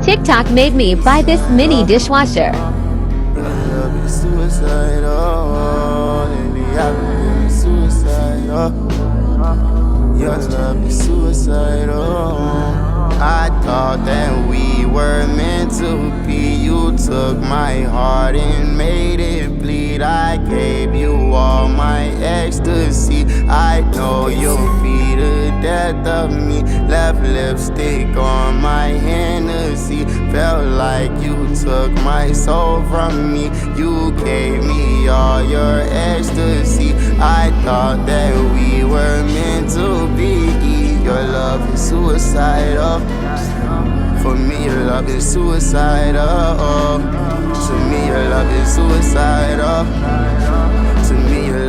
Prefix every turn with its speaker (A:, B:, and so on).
A: TikTok made me buy this mini dishwasher.
B: Your love is suicidal. Lately I've been suicidal. Your love is suicidal. I thought that we were meant to be. You took my heart and made it bleed. I gave you all my ecstasy. I know you'll be the death of me. Left lipstick on my Hennessy. Felt like you took my soul from me. You gave me all your ecstasy. I thought that we were meant to be. Your love is suicidal. For me, your love is suicidal. To me, your love is suicidal.